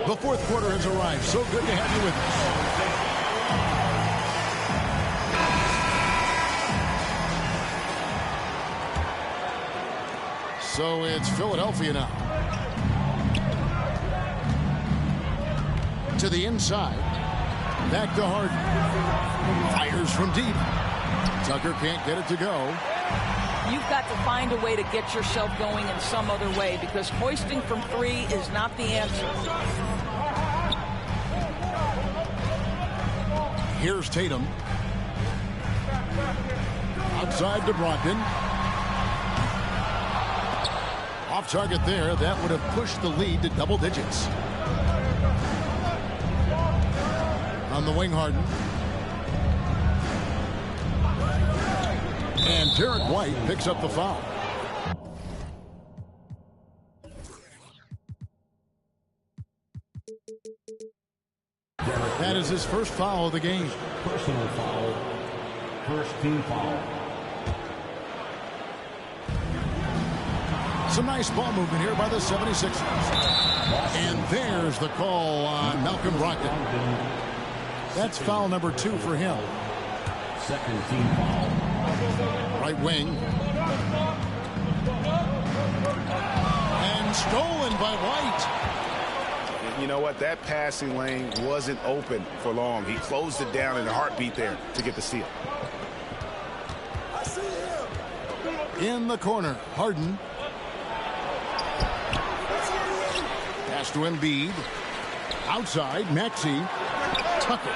The fourth quarter has arrived. So good to have you with us. So it's Philadelphia now. To the inside. Back to Harden. Fires from deep. Tucker can't get it to go. You've got to find a way to get yourself going in some other way, because hoisting from 3 is not the answer. Here's Tatum. Outside to Brogdon. Off target there. That would have pushed the lead to double digits. On the wing, Harden. And Derek White picks up the foul. That is his first foul of the game. Personal foul. First team foul. Some nice ball movement here by the 76ers. And there's the call on Malcolm Brogdon. That's foul number 2 for him. Second team foul. Right wing. And stolen by White. You know what? That passing lane wasn't open for long. He closed it down in a heartbeat there to get the steal. In the corner, Harden. Pass to Embiid. Outside, Maxey. Tucker.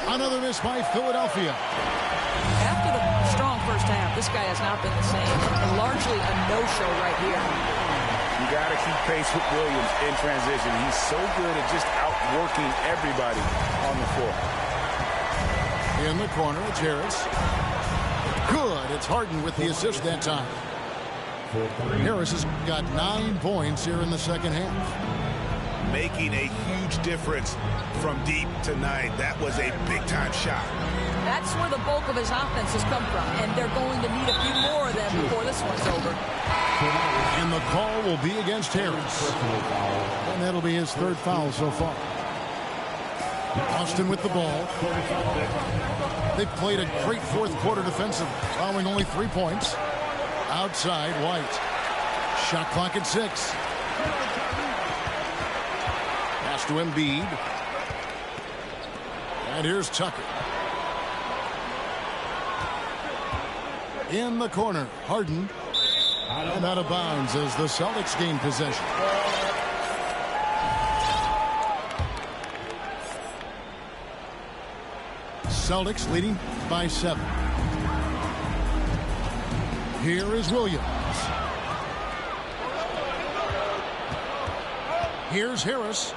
Another miss by Philadelphia. After the strong first half, this guy has not been the same. And largely a no-show right here. You got to keep pace with Williams in transition. He's so good at just outworking everybody on the floor. In the corner, it's Harris. Good. It's Harden with the assist that time. Harris has got 9 points here in the second half. Making a huge difference from deep to 9. That was a big-time shot. That's where the bulk of his offense has come from, and they're going to need a few more of them before this one's over. And the call will be against Harris. And that'll be his 3rd foul so far. Austin with the ball. They played a great 4th quarter defensive, allowing only 3 points. Outside, White. Shot clock at 6. Pass to Embiid. And here's Tucker. In the corner, Harden. And out of bounds as the Celtics gain possession. Celtics leading by 7. Here is Williams. Here's Harris.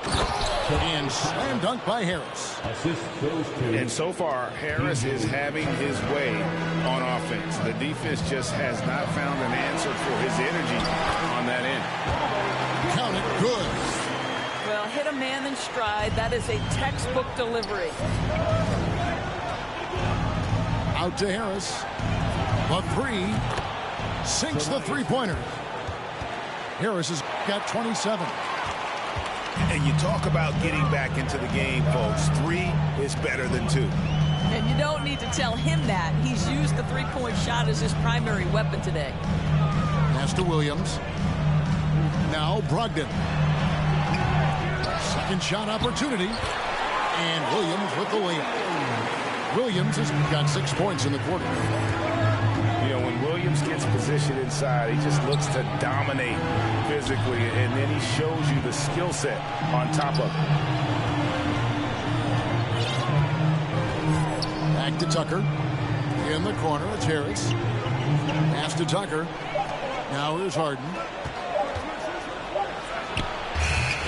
And slam dunk by Harris. And so far, Harris is having his way on offense. The defense just has not found an answer for his energy on that end. Count it, good. Well, hit a man in stride. That is a textbook delivery. Out to Harris. A 3. Sinks the 3-pointer. Harris has got 27. And you talk about getting back into the game, folks. 3 is better than 2. And you don't need to tell him that. He's used the 3-point shot as his primary weapon today. Pass to Williams. Now Brogdon. Second shot opportunity. And Williams with the layup. Williams has got 6 points in the quarter. You know, when Williams gets positioned inside, he just looks to dominate physically, and then he shows you the skill set on top of it. Back to Tucker. In the corner, it's Harris. Pass to Tucker. Now here's Harden.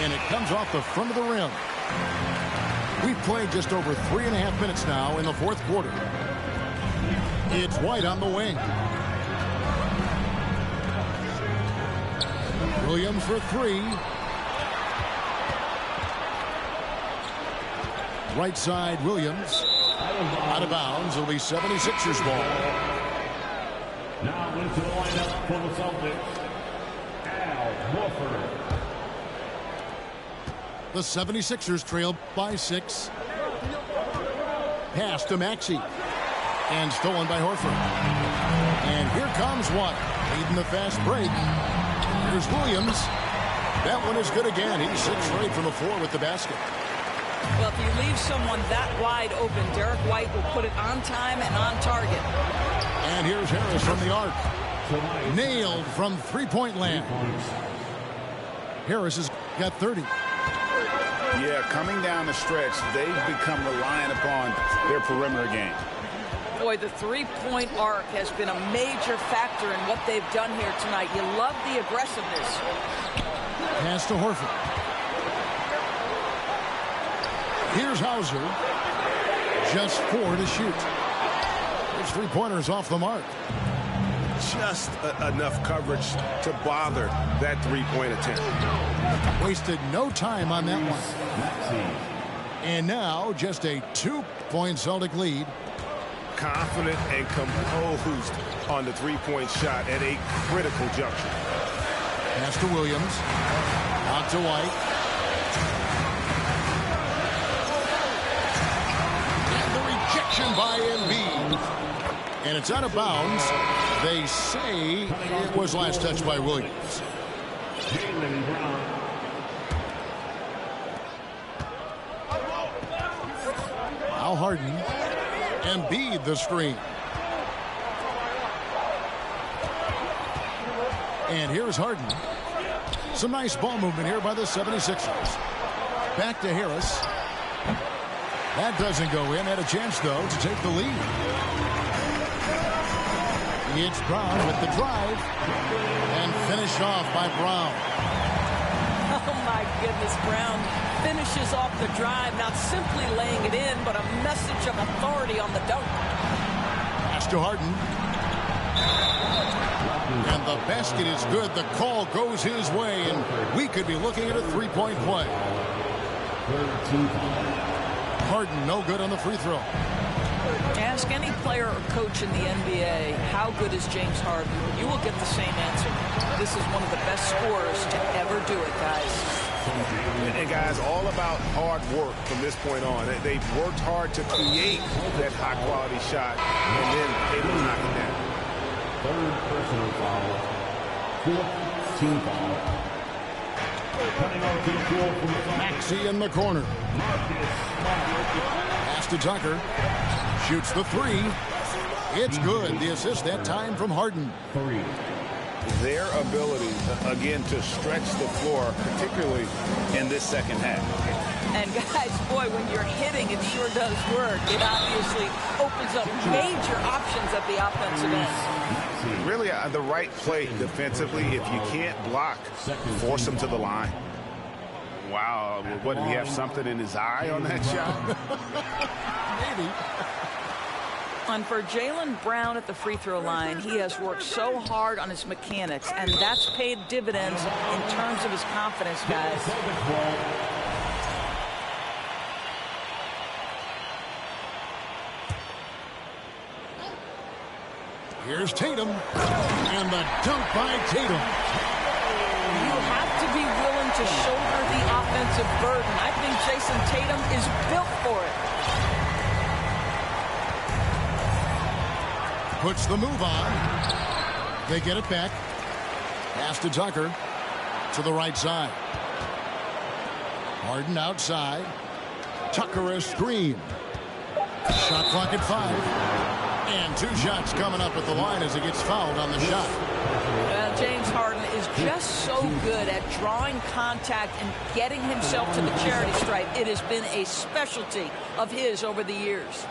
And it comes off the front of the rim. We've played just over 3.5 minutes now in the 4th quarter. It's White on the wing. Williams for 3. Right side, Williams. Out of bounds. It'll be 76ers ball. Now into the lineup for the Celtics, Al Horford. The 76ers trail by 6. Pass to Maxey. And stolen by Horford. And here comes White, leading the fast break. Here's Williams. That one is good again. He's 6 straight from the floor with the basket. Well, if you leave someone that wide open, Derek White will put it on time and on target. And here's Harris from the arc. Nailed from 3-point land. Harris has got 30. Yeah, coming down the stretch, they've become reliant upon their perimeter game. Boy, the 3-point arc has been a major factor in what they've done here tonight. You love the aggressiveness. Pass to Horford. Here's Hauser. Just 4 to shoot. His 3-pointers off the mark. just enough coverage to bother that three-point attempt. Wasted no time on that one. And now just a 2-point Celtic lead. Confident and composed on the three-point shot at a critical juncture. Pass to Williams. Out to White. And the rejection by Embiid. And it's out of bounds. They say it was last touched by Williams. Jaylen Brown. Now Harden. Embiid the screen. And here's Harden. Some nice ball movement here by the 76ers. Back to Harris. That doesn't go in. Had a chance, though, to take the lead. It's Brown with the drive. And finished off by Brown. Oh, my goodness, Brown finishes off the drive, not simply laying it in, but a message of authority on the dunk. Pass to Harden. And the basket is good. The call goes his way, and we could be looking at a three-point play. Harden no good on the free throw. Ask any player or coach in the NBA, how good is James Harden? You will get the same answer. This is one of the best scorers to ever do it, guys. And guys, all about hard work from this point on. They've worked hard to create that high-quality shot, and then able to knock it down. Third personal foul. Fourth team foul. Coming out to the floor from the front. Maxey in the corner. Pass to Tucker. Shoots the three. It's good. The assist that time from Harden. Their ability, again, to stretch the floor, particularly in this second half. And guys, boy, when you're hitting, it sure does work. It obviously opens up major options at the offensive end. Really, the right play defensively. If you can't block, force him to the line. Wow, what, did he have something in his eye on that shot? Maybe. And for Jaylen Brown at the free throw line, he has worked so hard on his mechanics, and that's paid dividends in terms of his confidence, guys. Here's Tatum. And the dunk by Tatum. You have to be willing to shoulder the offensive burden. I think Jason Tatum is built for it. Puts the move on. They get it back. Pass to Tucker. To the right side. Harden outside. Tucker a screen. Shot clock at 5. And 2 shots coming up at the line as he gets fouled on the shot. Well, James Harden is just so good at drawing contact and getting himself to the charity stripe. It has been a specialty of his over the years.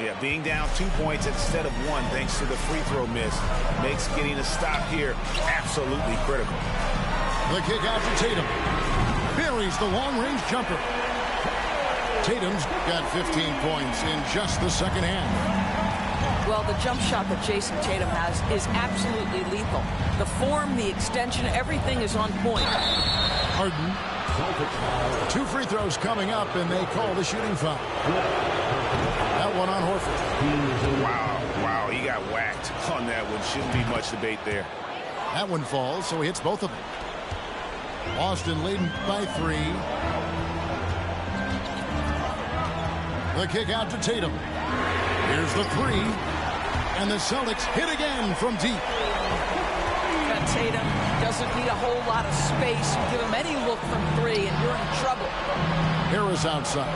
Yeah, being down 2 points instead of 1 thanks to the free throw miss makes getting a stop here absolutely critical. The kick out to Tatum. Buries the long-range jumper. Tatum's got 15 points in just the second half. Well, the jump shot that Jason Tatum has is absolutely lethal. The form, the extension, everything is on point. Harden. 2 free throws coming up, and they call the shooting foul. That one on Horford. Wow, he got whacked on that one. Shouldn't be much debate there. That one falls, so he hits both of them. Boston leading by 3. The kick out to Tatum. Here's the 3. And the Celtics hit again from deep. Tatum doesn't need a whole lot of space. You give him any look from 3 and you're in trouble. Harris outside.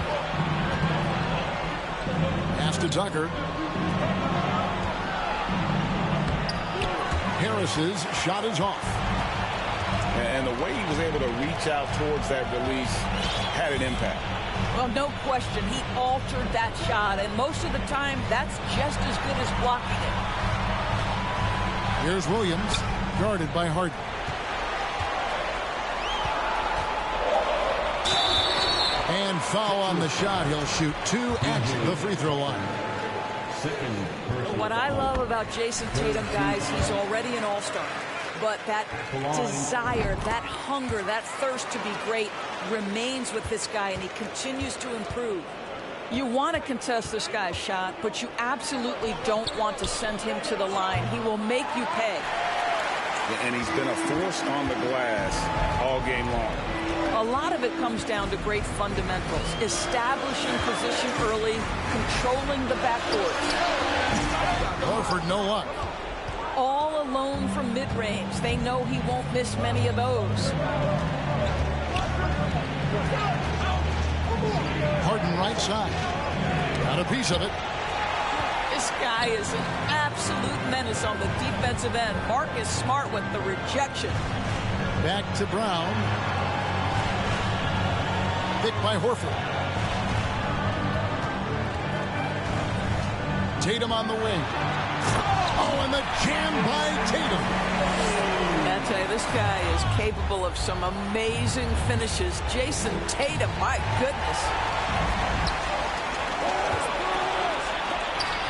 Pass to Tucker. Harris's shot is off. And the way he was able to reach out towards that release had an impact. Well, no question. He altered that shot, and most of the time, that's just as good as blocking it. Here's Williams, guarded by Harden. And foul on the shot. He'll shoot 2 at the free throw line. What I love about Jason Tatum, guys, he's already an all-star. But that desire, that hunger, that thirst to be great remains with this guy, and he continues to improve. You want to contest this guy's shot, but you absolutely don't want to send him to the line. He will make you pay. And he's been a force on the glass all game long. A lot of it comes down to great fundamentals, establishing position early, controlling the backboard. Horford, no luck. All alone from mid-range. They know he won't miss many of those. Harden right side. Got a piece of it. This guy is an absolute menace on the defensive end. Marcus Smart with the rejection. Back to Brown. Picked by Horford. Tatum on the wing. Oh, and the jam by Tatum. I tell you, this guy is capable of some amazing finishes. Jason Tatum, my goodness.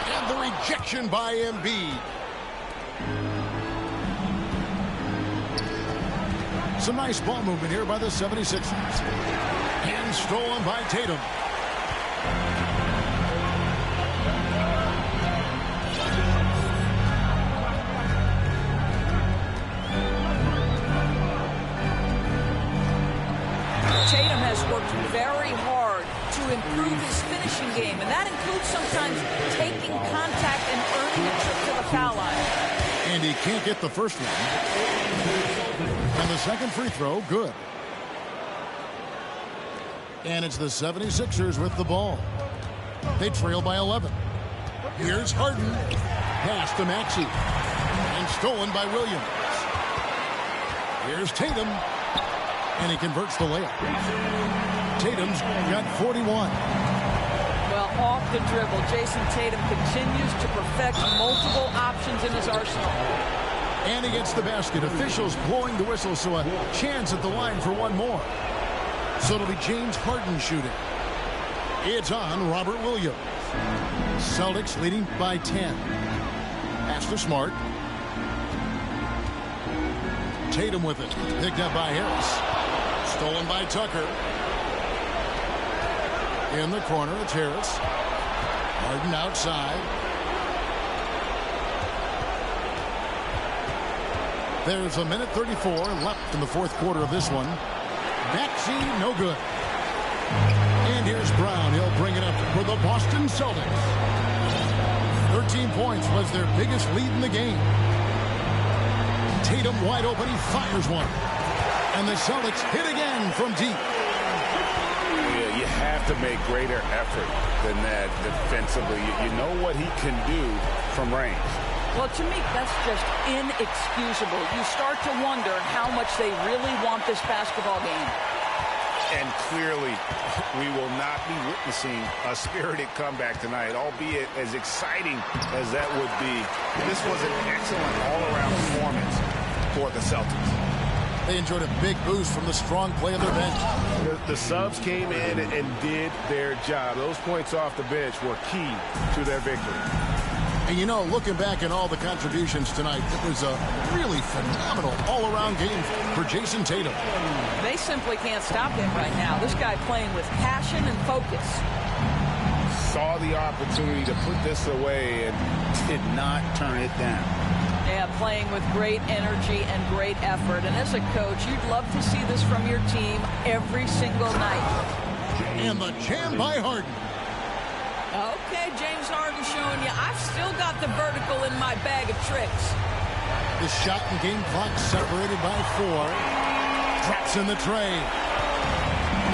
And the rejection by Embiid. Some nice ball movement here by the 76ers. And stolen by Tatum. Tatum has worked very hard to improve his finishing game, and that includes sometimes taking contact and earning a trip to the foul line. And he can't get the first one. And the second free throw, good. And it's the 76ers with the ball. They trail by 11. Here's Harden. Pass to Maxey. And stolen by Williams. Here's Tatum. And he converts the layup. Tatum's got 41. Well, off the dribble, Jason Tatum continues to perfect multiple options in his arsenal. And he gets the basket. Officials blowing the whistle, so a chance at the line for one more. So it'll be James Harden shooting. It's on Robert Williams. Celtics leading by 10. Pass to Smart. Tatum with it. Picked up by Harris. Stolen by Tucker. In the corner, it's Harris. Harden outside. There's a minute 34 left in the fourth quarter of this one. Maxey, no good. And here's Brown. He'll bring it up for the Boston Celtics. 13 points was their biggest lead in the game. Tatum wide open. He fires one. And the Celtics hit again from deep. Yeah, you have to make greater effort than that defensively. You know what he can do from range. Well, to me, that's just inexcusable. You start to wonder how much they really want this basketball game. And clearly, we will not be witnessing a spirited comeback tonight, albeit as exciting as that would be. This was an excellent all-around performance for the Celtics. They enjoyed a big boost from the strong play of their bench. The subs came in and did their job. Those points off the bench were key to their victory. And you know, looking back at all the contributions tonight, it was a really phenomenal all-around game for Jason Tatum. They simply can't stop him right now. This guy playing with passion and focus. Saw the opportunity to put this away and did not turn it down. Yeah, playing with great energy and great effort. And as a coach, you'd love to see this from your team every single night. And the jam by Harden. Okay, James Harden showing you, I've still got the vertical in my bag of tricks. The shot and game clock separated by 4. Drops in the tray.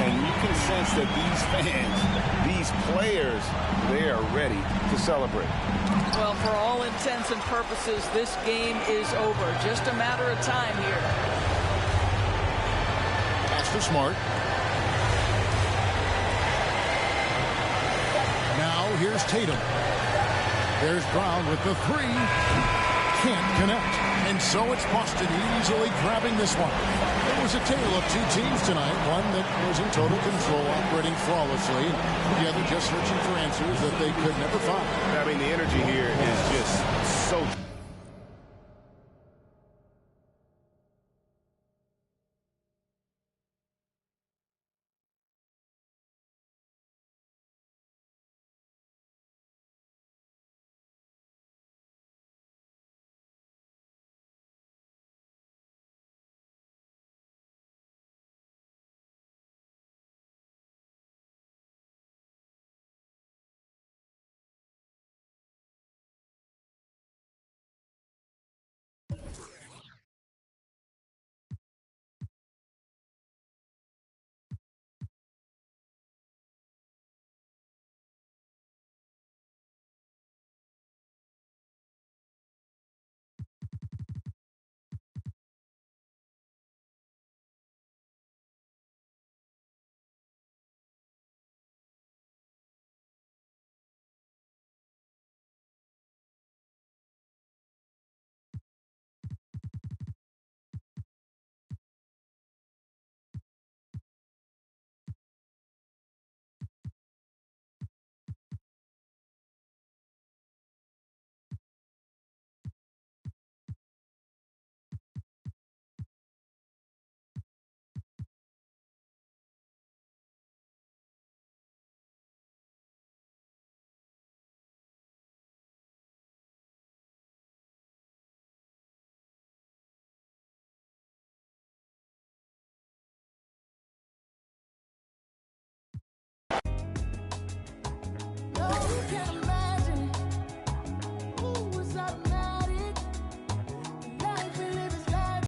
And you can sense that these fans, these players, they are ready to celebrate. Well, for all intents and purposes, this game is over. Just a matter of time here. Pass to Smart. Now here's Tatum. There's Brown with the 3. can't connect. And so it's Boston easily grabbing this one. It was a tale of two teams tonight. One that was in total control, operating flawlessly. The other just searching for answers that they could never find. I mean, the energy here is just so...